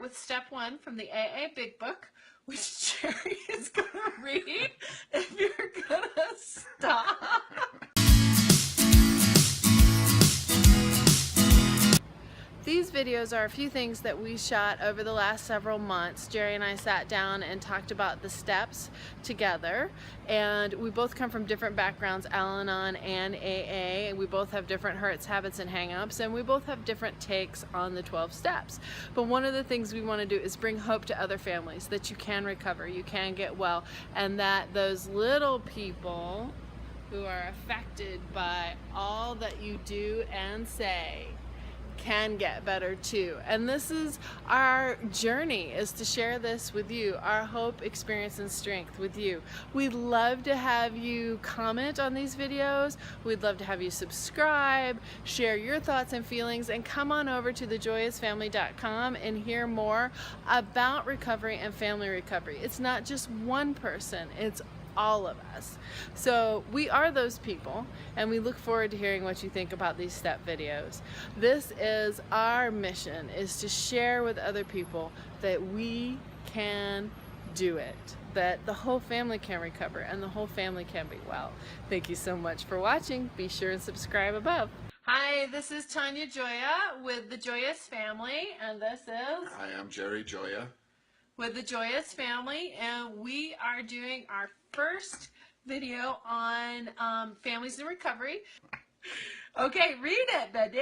with step 1 from the AA Big Book, which Jerry is going to read if you're going to stop. These videos are a few things that we shot over the last several months. Jerry and I sat down and talked about the steps together, and we both come from different backgrounds, Al-Anon and AA, and we both have different hurts, habits, and hang-ups, and we both have different takes on the 12 steps. But one of the things we want to do is bring hope to other families, that you can recover, you can get well, and that those little people who are affected by all that you do and say can get better too. And this is our journey, is to share this with you, our hope, experience, and strength with you. We'd love to have you comment on these videos. We'd love to have you subscribe, share your thoughts and feelings, and come on over to thejoyousfamily.com and hear more about recovery and family recovery. It's not just one person, it's all of us. So we are those people, and we look forward to hearing what you think about these step videos. This is our mission, is to share with other people that we can do it, that the whole family can recover and the whole family can be well. Thank you so much for watching. Be sure and subscribe above. Hi, this is Tanya Joya with The Joyous Family, and this is... Hi, I'm Jerry Joya with The Joyous Family, and we are doing our first video on families in recovery. Okay, read it, Betty.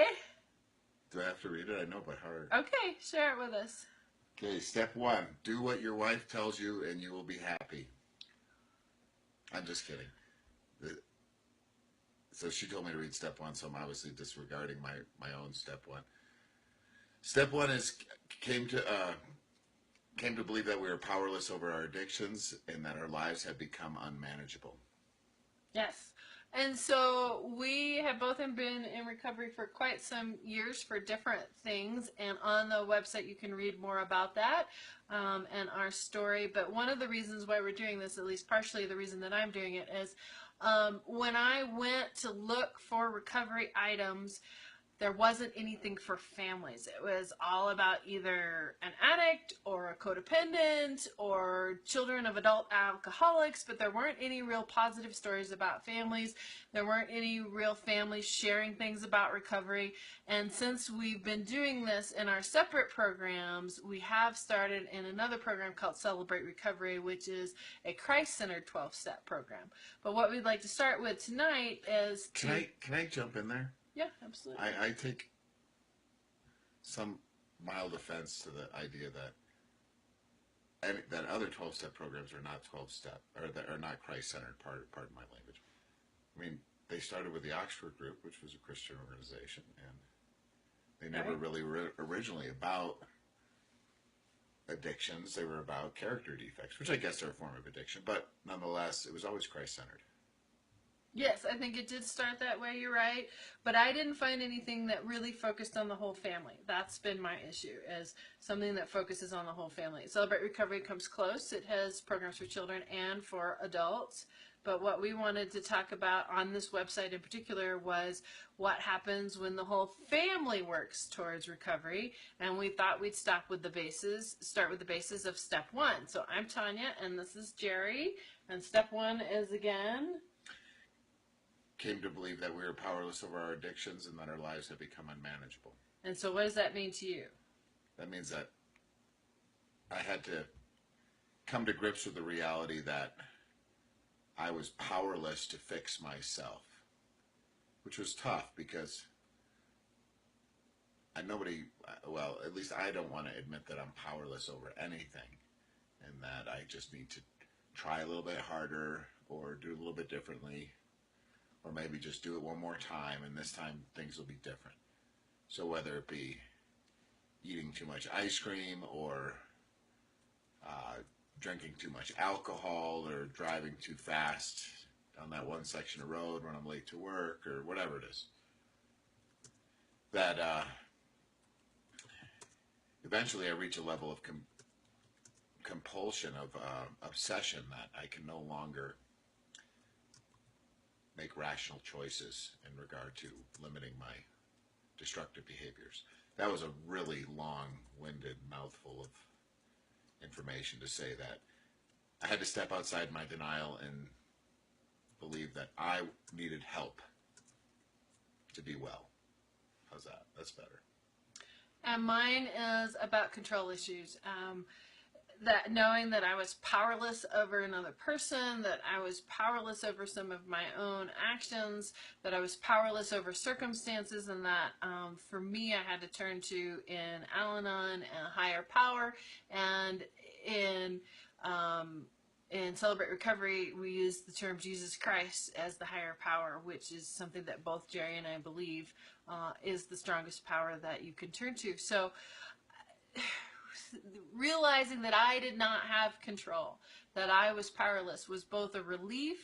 Do I have to read it? I know by heart. Okay, share it with us. Okay, step 1. Do what your wife tells you and you will be happy. I'm just kidding. So she told me to read step 1, so I'm obviously disregarding my own step 1. Step 1 is came to believe that we are powerless over our addictions and that our lives have become unmanageable. Yes. And so we have both been in recovery for quite some years for different things, and on the website you can read more about that and our story. But one of the reasons why we're doing this, at least partially the reason that I'm doing it, is when I went to look for recovery items, there wasn't anything for families. It was all about either an addict or a codependent or children of adult alcoholics, but there weren't any real positive stories about families. There weren't any real families sharing things about recovery. And since we've been doing this in our separate programs, we have started in another program called Celebrate Recovery, which is a Christ-centered 12-step program. But what we'd like to start with tonight is Can I jump in there? Yeah, absolutely. I take some mild offense to the idea that other 12-step programs are not 12-step, or that are not Christ-centered, pardon my language. I mean, they started with the Oxford Group, which was a Christian organization, and they never really were originally about addictions. They were about character defects, which I guess are a form of addiction, but nonetheless, it was always Christ-centered. Yes, I think it did start that way, you're right, but I didn't find anything that really focused on the whole family. That's been my issue, is something that focuses on the whole family. Celebrate Recovery comes close. It has programs for children and for adults, but what we wanted to talk about on this website in particular was what happens when the whole family works towards recovery, and we thought we'd start with the basis of step 1. So I'm Tanya, and this is Jerry, and step 1 is again... Came to believe that we are powerless over our addictions and that our lives have become unmanageable. And so what does that mean to you? That means that I had to come to grips with the reality that I was powerless to fix myself, which was tough because at least I don't want to admit that I'm powerless over anything, and that I just need to try a little bit harder or do a little bit differently, or maybe just do it one more time, and this time things will be different. So whether it be eating too much ice cream, or drinking too much alcohol, or driving too fast down that one section of road when I'm late to work, or whatever it is, that eventually I reach a level of compulsion, of obsession, that I can no longer make rational choices in regard to limiting my destructive behaviors. that was a really long-winded mouthful of information to say that I had to step outside my denial and believe that I needed help to be well. How's that? That's better. And mine is about control issues. That knowing that I was powerless over another person, that I was powerless over some of my own actions, that I was powerless over circumstances, and that for me I had to turn to in Al-Anon and a higher power. And in Celebrate Recovery, we use the term Jesus Christ as the higher power, which is something that both Jerry and I believe is the strongest power that you can turn to. So realizing that I did not have control, that I was powerless, was both a relief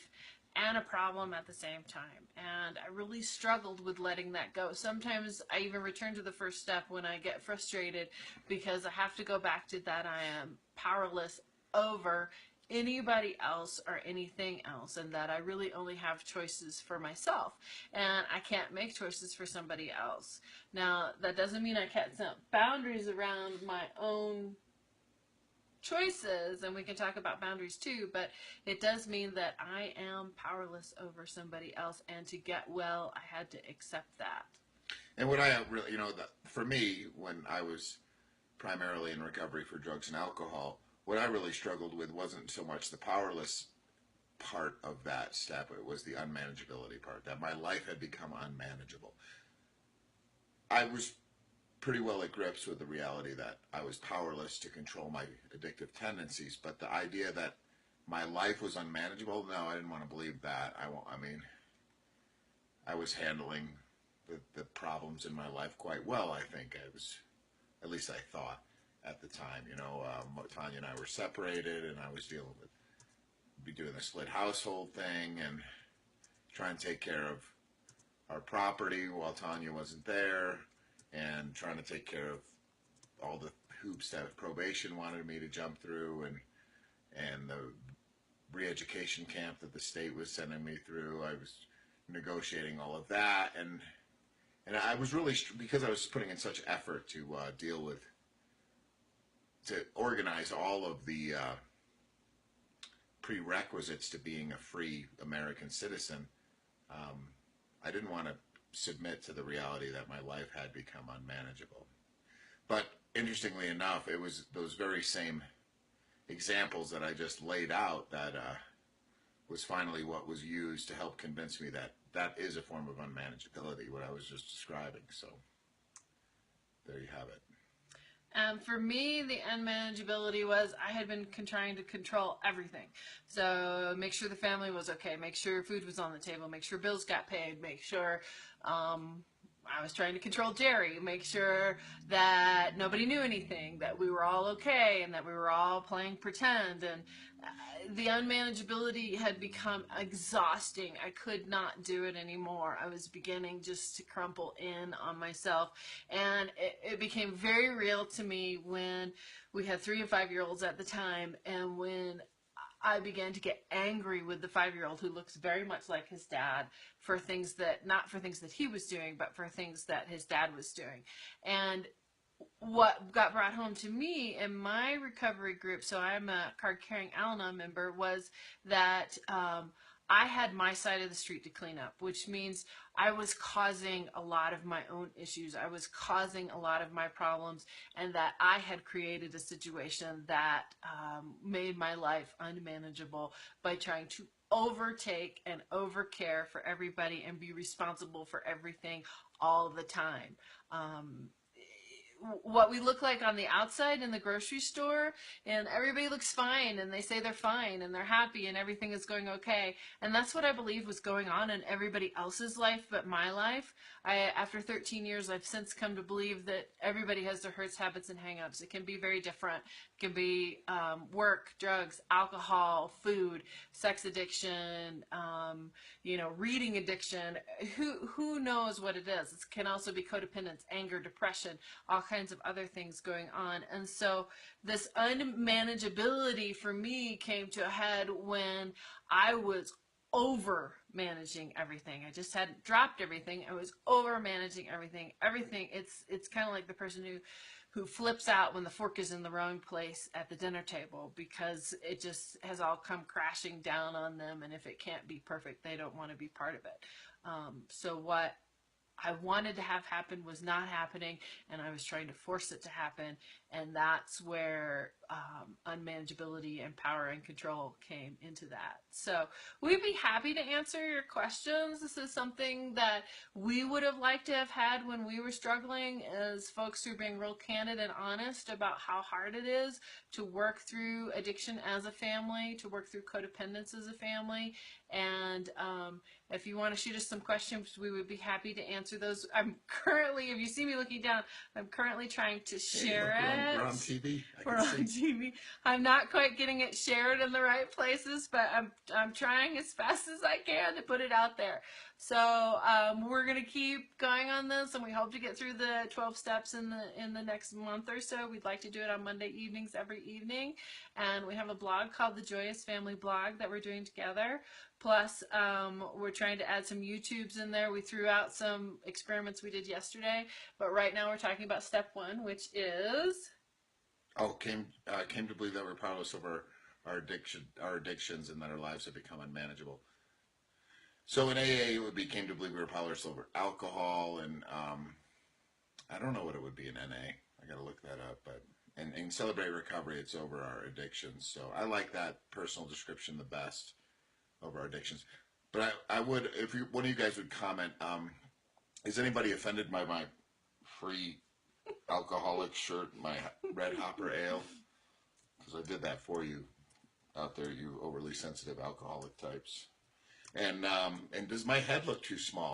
and a problem at the same time. And I really struggled with letting that go. Sometimes I even return to the first step when I get frustrated, because I have to go back to that I am powerless over anybody else or anything else, and that I really only have choices for myself, and I can't make choices for somebody else. Now, that doesn't mean I can't set boundaries around my own choices, and we can talk about boundaries too, but it does mean that I am powerless over somebody else, and to get well, I had to accept that. And what I really, that for me, when I was primarily in recovery for drugs and alcohol, what I really struggled with wasn't so much the powerless part of that step, it was the unmanageability part, that my life had become unmanageable. I was pretty well at grips with the reality that I was powerless to control my addictive tendencies, but the idea that my life was unmanageable, no, I didn't want to believe that. I was handling the problems in my life quite well, I think. At least I thought at the time. Tanya and I were separated, and I was doing the split household thing and trying to take care of our property while Tanya wasn't there, and trying to take care of all the hoops that probation wanted me to jump through, and the re-education camp that the state was sending me through. I was negotiating all of that, and I was really, because I was putting in such effort to to organize all of the prerequisites to being a free American citizen, I didn't want to submit to the reality that my life had become unmanageable. But interestingly enough, it was those very same examples that I just laid out that was finally what was used to help convince me that that is a form of unmanageability, what I was just describing. So there you have it. For me, the unmanageability was I had been trying to control everything. So make sure the family was okay, make sure food was on the table, make sure bills got paid, make sure I was trying to control Jerry, make sure that nobody knew anything, that we were all okay, and that we were all playing pretend. And the unmanageability had become exhausting. I could not do it anymore. I was beginning just to crumple in on myself. And it became very real to me when we had 3 and 5-year-olds at the time, and when I began to get angry with the 5-year-old, who looks very much like his dad, for things that, not for things that he was doing, but for things that his dad was doing. And what got brought home to me in my recovery group, so I'm a card-carrying Al-Anon member, was that I had my side of the street to clean up, which means I was causing a lot of my own issues. I was causing a lot of my problems, and that I had created a situation that made my life unmanageable by trying to overtake and overcare for everybody and be responsible for everything all the time. What we look like on the outside in the grocery store, and everybody looks fine, and they say they're fine and they're happy and everything is going okay, and that's what I believe was going on in everybody else's life but my life. After 13 years, I've since come to believe that everybody has their hurts, habits, and hang-ups. It can be very different. It can be work, drugs, alcohol, food, sex addiction, reading addiction. Who knows what it is? It can also be codependence, anger, depression, all kinds of other things going on. And so this unmanageability for me came to a head when I was over managing everything. I just hadn't dropped everything. I was over managing everything. Everything. It's kind of like the person who flips out when the fork is in the wrong place at the dinner table, because it just has all come crashing down on them. And if it can't be perfect, they don't want to be part of it. So what I wanted to have happen was not happening, and I was trying to force it to happen, and that's where unmanageability and power and control came into that. So we'd be happy to answer your questions. This is something that we would have liked to have had when we were struggling, as folks who are being real candid and honest about how hard it is to work through addiction as a family, to work through codependence as a family. And if you want to shoot us some questions, we would be happy to answer those. I'm currently, if you see me looking down, I'm currently trying to share it. We're on TV. We're on TV. I'm not quite getting it shared in the right places, but I'm trying as fast as I can to put it out there. So we're gonna keep going on this, and we hope to get through the 12 steps in the next month or so. We'd like to do it on Monday evenings every evening, and we have a blog called the Joyous Family Blog that we're doing together. Plus, we're trying to add some YouTubes in there. We threw out some experiments we did yesterday, but right now we're talking about step 1, which is... came to believe that we're powerless over our addictions, and that our lives have become unmanageable. So in AA, it would be came to believe we were powerless over alcohol, and I don't know what it would be in NA. I got to look that up, but in Celebrate Recovery, it's over our addictions. So I like that personal description the best, over our addictions. But I would, if one of you guys would comment, is anybody offended by my free alcoholic shirt, my Red Hopper Ale? Because I did that for you out there, you overly sensitive alcoholic types. And does my head look too small?